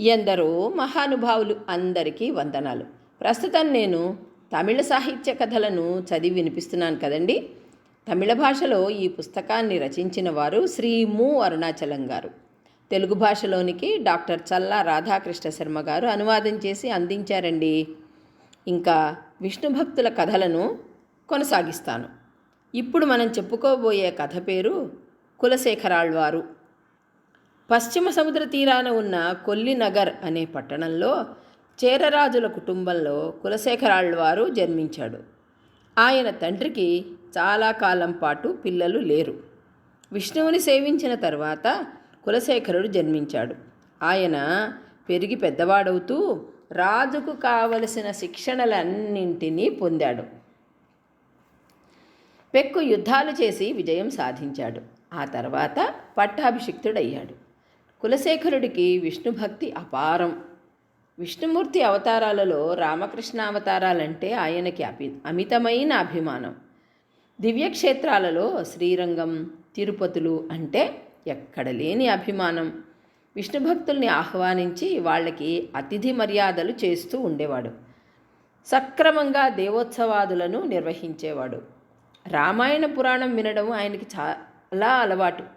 ఎందరో మహానుభావులు అందరికీ వందనాలు. ప్రస్తుతం నేను తమిళ సాహిత్య కథలను చదివి వినిపిస్తున్నాను కదండి. తమిళ భాషలో ఈ పుస్తకాన్ని రచించిన వారు శ్రీ ము. అరుణాచలం గారు. తెలుగు భాషలోనికి డాక్టర్ చల్లా రాధాకృష్ణ శర్మ గారు అనువాదం చేసి అందించారండి. ఇంకా విష్ణు భక్తుల కథలను కొనసాగిస్తాను. ఇప్పుడు మనం చెప్పుకోబోయే కథ పేరు కులశేఖరాళ్వారు. పశ్చిమ సముద్ర తీరాన ఉన్న కొల్లినగర్ అనే పట్టణంలో చేరరాజుల కుటుంబంలో కులశేఖరాళ్వారు జన్మించాడు. ఆయన తండ్రికి చాలా కాలం పాటు పిల్లలు లేరు. విష్ణువుని సేవించిన తర్వాత కులశేఖరుడు జన్మించాడు. ఆయన పెరిగి పెద్దవాడవుతూ రాజుకు కావలసిన శిక్షణలన్నింటినీ పొందాడు. పెక్కు యుద్ధాలు చేసి విజయం సాధించాడు. ఆ తర్వాత పట్టాభిషిక్తుడయ్యాడు. కులశేఖరుడికి విష్ణు భక్తి అపారం. విష్ణుమూర్తి అవతారాలలో రామకృష్ణ అవతారాలంటే ఆయనకి అమితమైన అభిమానం. దివ్యక్షేత్రాలలో శ్రీరంగం, తిరుపతులు అంటే ఎక్కడ లేని అభిమానం. విష్ణు భక్తుల్ని ఆహ్వానించి వాళ్ళకి అతిథి మర్యాదలు చేస్తూ ఉండేవాడు. సక్రమంగా దేవోత్సవాదులను నిర్వహించేవాడు. రామాయణ పురాణం వినడం ఆయనకి చాలా అలవాటు.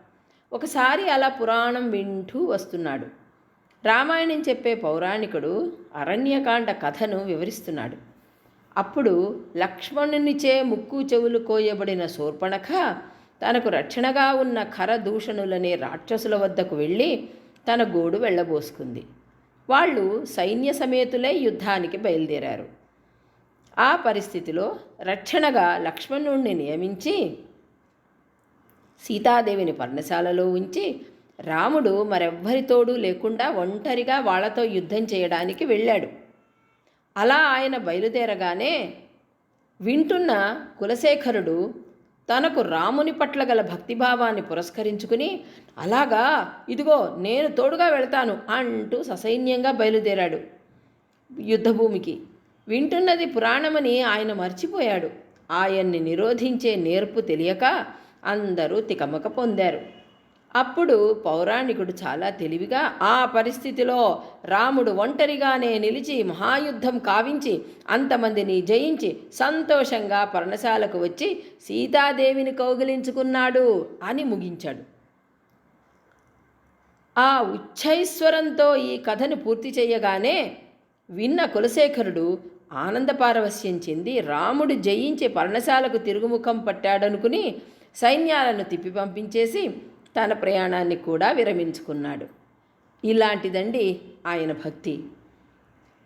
ఒకసారి అలా పురాణం వింటూ వస్తున్నాడు. రామాయణం చెప్పే పౌరాణికుడు అరణ్యకాండ కథను వివరిస్తున్నాడు. అప్పుడు లక్ష్మణునిచే ముక్కు చెవులు కోయబడిన శూర్పణఖ తనకు రక్షణగా ఉన్న ఖరదూషణులనే రాక్షసుల వద్దకు వెళ్ళి తన గోడు వెళ్ళబోసుకుంది. వాళ్ళు సైన్య సమేతులై యుద్ధానికి బయలుదేరారు. ఆ పరిస్థితిలో రక్షణగా లక్ష్మణుణ్ణి నియమించి సీతాదేవిని పర్ణశాలలో ఉంచి రాముడు మరెవ్వరితోడూ లేకుండా ఒంటరిగా వాళ్లతో యుద్ధం చేయడానికి వెళ్ళాడు. అలా ఆయన బయలుదేరగానే వింటున్న కులశేఖరుడు తనకు రాముని పట్ల గల భక్తిభావాన్ని పురస్కరించుకుని, అలాగా, ఇదిగో నేను తోడుగా వెళ్తాను అంటూ ససైన్యంగా బయలుదేరాడు యుద్ధభూమికి. వింటున్నది పురాణమని ఆయన మర్చిపోయాడు. ఆయన్ని నిరోధించే నేర్పు తెలియక అందరూ తికమక పొందారు. అప్పుడు పౌరాణికుడు చాలా తెలివిగా ఆ పరిస్థితిలో రాముడు ఒంటరిగానే నిలిచి మహాయుద్ధం కావించి అంతమందిని జయించి సంతోషంగా పర్ణశాలకు వచ్చి సీతాదేవిని కౌగిలించుకున్నాడు అని ముగించాడు. ఆ ఉచ్చైశ్వరంతో ఈ కథను పూర్తి చేయగానే విన్న కులశేఖరుడు ఆనందపారవస్యం చెంది రాముడు జయించి పర్ణశాలకు తిరుగుముఖం పట్టాడనుకుని సైన్యాలను తిప్పి పంపించేసి తన ప్రయాణాన్ని కూడా విరమించుకున్నాడు. ఇలాంటిదండి ఆయన భక్తి.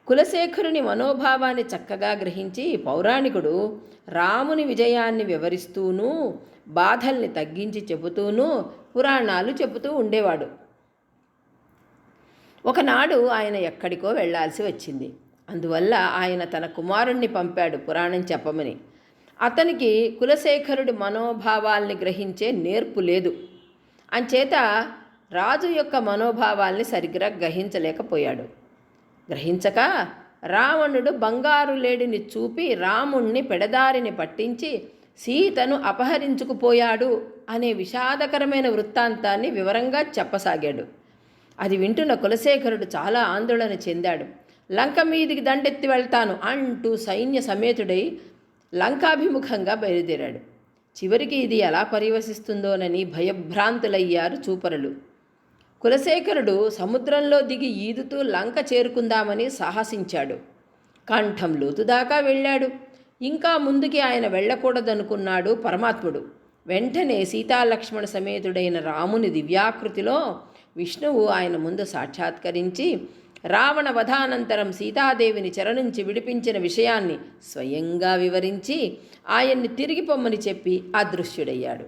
కులశేఖరుని మనోభావాన్ని చక్కగా గ్రహించి పౌరాణికుడు రాముని విజయాన్ని వివరిస్తూనూ బాధల్ని తగ్గించి చెబుతూనూ పురాణాలు చెబుతూ ఉండేవాడు. ఒకనాడు ఆయన ఎక్కడికో వెళ్లాల్సి వచ్చింది. అందువల్ల ఆయన తన కుమారుణ్ణి పంపాడు పురాణం చెప్పమని. అతనికి కులశేఖరుడి మనోభావాల్ని గ్రహించే నేర్పు లేదు. అంచేత రాజు యొక్క మనోభావాల్ని సరిగ్గా గ్రహించలేకపోయాడు. గ్రహించక రావణుడు బంగారు లేడిని చూపి రాముణ్ణి పెడదారిని పట్టించి సీతను అపహరించుకుపోయాడు అనే విషాదకరమైన వృత్తాంతాన్ని వివరంగా చెప్పసాగాడు. అది వింటున్న కులశేఖరుడు చాలా ఆందోళన చెందాడు. లంక మీదికి దండెత్తి వెళ్తాను అంటూ సైన్య సమేతుడై లంకాభిముఖంగా బయలుదేరాడు. చివరికి ఇది ఎలా పర్యవసిస్తుందోనని భయభ్రాంతులయ్యారు చూపరులు. కులశేఖరుడు సముద్రంలో దిగి ఈదుతూ లంక చేరుకుందామని సాహసించాడు. కంఠం లోతుదాకా వెళ్ళాడు. ఇంకా ముందుకి ఆయన వెళ్ళకూడదనుకున్నాడు పరమాత్ముడు. వెంటనే సీతాలక్ష్మణ సమేతుడైన రాముని దివ్యాకృతిలో విష్ణువు ఆయన ముందు సాక్షాత్కరించి రావణ వధానంతరం సీతాదేవిని చెర నుంచి విడిపించిన విషయాన్ని స్వయంగా వివరించి ఆయన్ని తిరిగి పొమ్మని చెప్పి అదృశ్యుడయ్యాడు.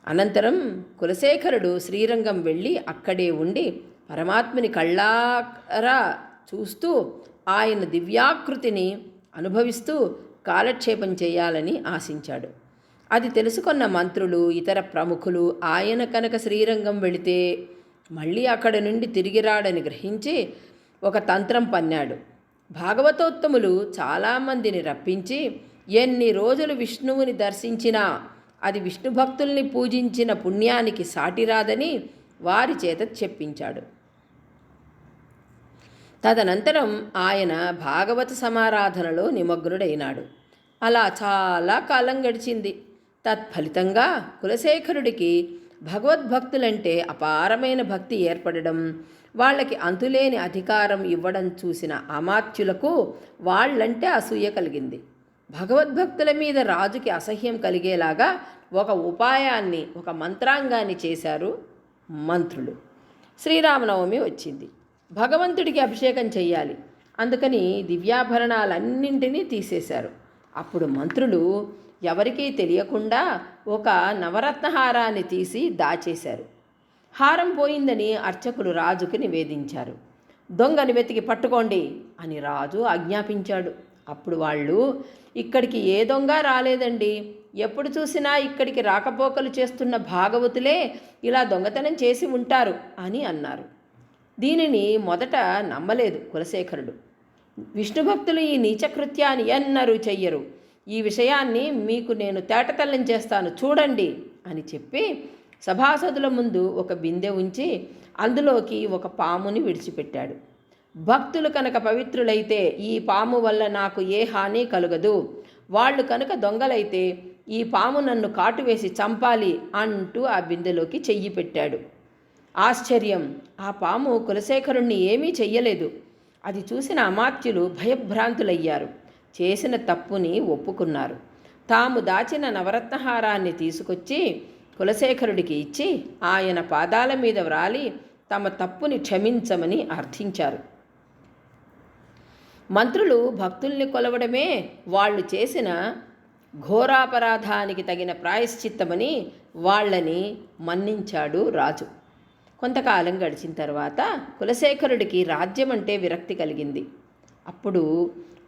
అనంతరం కులశేఖరుడు శ్రీరంగం వెళ్ళి అక్కడే ఉండి పరమాత్ముని కళ్ళారా చూస్తూ ఆయన దివ్యాకృతిని అనుభవిస్తూ కాలక్షేపం చేయాలని ఆశించాడు. అది తెలుసుకున్న మంత్రులు, ఇతర ప్రముఖులు ఆయన కనుక శ్రీరంగం వెళితే మళ్ళీ అక్కడి నుండి తిరిగిరాడని గ్రహించి ఒక తంత్రం పన్నాడు. భాగవతోత్తములు చాలామందిని రప్పించి ఎన్ని రోజులు విష్ణువుని దర్శించినా అది విష్ణు భక్తుల్ని పూజించిన పుణ్యానికి సాటిరాదని వారి చేత చెప్పించాడు. తదనంతరం ఆయన భాగవత సమారాధనలో నిమగ్నుడైనాడు. అలా చాలా కాలం గడిచింది. తత్ఫలితంగా కులశేఖరుడికి భగవద్భక్తులంటే అపారమైన భక్తి ఏర్పడడం, వాళ్ళకి అంతులేని అధికారం ఇవ్వడం చూసిన అమాత్యులకు వాళ్ళంటే అసూయ కలిగింది. భగవద్భక్తుల మీద రాజుకి అసహ్యం కలిగేలాగా ఒక ఉపాయాన్ని, ఒక మంత్రాంగాన్ని చేశారు మంత్రులు. శ్రీరామనవమి వచ్చింది. భగవంతుడికి అభిషేకం చెయ్యాలి. అందుకని దివ్యాభరణాలన్నింటినీ తీసేశారు. అప్పుడు మంత్రులు ఎవరికీ తెలియకుండా ఒక నవరత్నహారాన్ని తీసి దాచేశారు. హారం పోయిందని అర్చకులు రాజుకు నివేదించారు. దొంగని వెతికి పట్టుకోండి అని రాజు ఆజ్ఞాపించాడు. అప్పుడు వాళ్ళు, ఇక్కడికి ఏ దొంగ రాలేదండి, ఎప్పుడు చూసినా ఇక్కడికి రాకపోకలు చేస్తున్న భాగవతులే ఇలా దొంగతనం చేసి ఉంటారు అని అన్నారు. దీనిని మొదట నమ్మలేదు కులశేఖరుడు. విష్ణుభక్తులు ఈ నీచకృత్యాన్ని ఎన్నరూ చెయ్యరు, ఈ విషయాన్ని మీకు నేను తేటతెల్లం చేస్తాను చూడండి అని చెప్పి సభాసదుల ముందు ఒక బిందె ఉంచి అందులోకి ఒక పాముని విడిచిపెట్టాడు. భక్తులు కనుక పవిత్రులైతే ఈ పాము వల్ల నాకు ఏ హాని కలుగదు, వాళ్ళు కనుక దొంగలైతే ఈ పాము నన్ను కాటువేసి చంపాలి అంటూ ఆ బిందెలోకి చెయ్యి పెట్టాడు. ఆశ్చర్యం, ఆ పాము కులశేఖరుణ్ణి ఏమీ చెయ్యలేదు. అది చూసిన అమాత్యులు భయభ్రాంతులయ్యారు. చేసిన తప్పుని ఒప్పుకున్నారు. తాము దాచిన నవరత్నహారాన్ని తీసుకొచ్చి కులశేఖరుడికి ఇచ్చి ఆయన పాదాల మీద వ్రాలి తమ తప్పుని క్షమించమని అర్థించారు. మంత్రులు భక్తుల్ని కొలవడమే వాళ్ళు చేసిన ఘోరాపరాధానికి తగిన ప్రాయశ్చిత్తమని వాళ్ళని మన్నించాడు రాజు. కొంతకాలం గడిచిన తర్వాత కులశేఖరుడికి రాజ్యం అంటే విరక్తి కలిగింది. అప్పుడు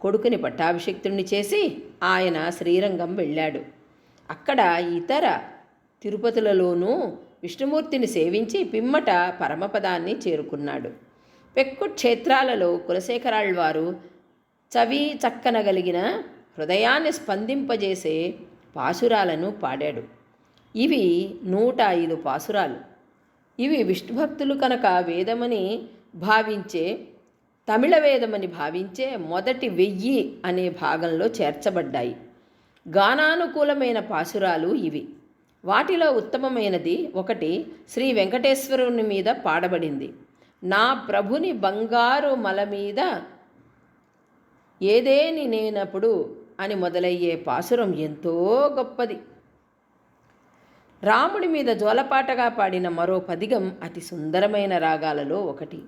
కొడుకుని పట్టాభిషిక్తుణ్ణి చేసి ఆయన శ్రీరంగం వెళ్ళాడు. అక్కడ ఇతర తిరుపతులలోనూ విష్ణుమూర్తిని సేవించి పిమ్మట పరమపదాన్ని చేరుకున్నాడు. పెక్కు క్షేత్రాలలో కులశేఖరాళ్వారు చవి చక్కనగలిగిన హృదయాన్ని స్పందింపజేసే పాసురాలను పాడాడు. ఇవి 105 పాసురాలు. ఇవి విష్ణుభక్తులు కనుక వేదమని భావించే, తమిళ వేదమని భావించే మొదటి 1000 అనే భాగంలో చేర్చబడ్డాయి. గానానుకూలమైన పాసురాలు ఇవి. వాటిలో ఉత్తమమైనది ఒకటి శ్రీ వెంకటేశ్వరుని మీద పాడబడింది. నా ప్రభుని బంగారు మల మీద ఏదేని నేనప్పుడు అని మొదలయ్యే పాసురం ఎంతో గొప్పది. రాముడి మీద జోలపాటగా పాడిన మరో పదిగం అతి సుందరమైన రాగాలలో ఒకటి.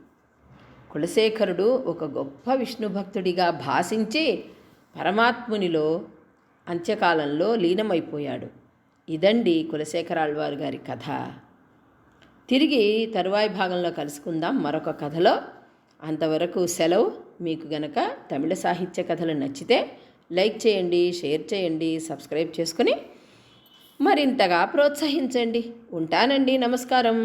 కులశేఖరుడు ఒక గొప్ప విష్ణుభక్తుడిగా భాషించి పరమాత్మునిలో అంత్యకాలంలో లీనమైపోయాడు. ఇదండి కులశేఖరాళ్వారు గారి కథ. తిరిగి తరువాయి భాగంలో కలుసుకుందాం మరొక కథలో. అంతవరకు సెలవు. మీకు గనక తమిళ సాహిత్య కథలు నచ్చితే లైక్ చేయండి, షేర్ చేయండి, సబ్స్క్రైబ్ చేసుకుని మరింతగా ప్రోత్సహించండి. ఉంటానండి. నమస్కారం.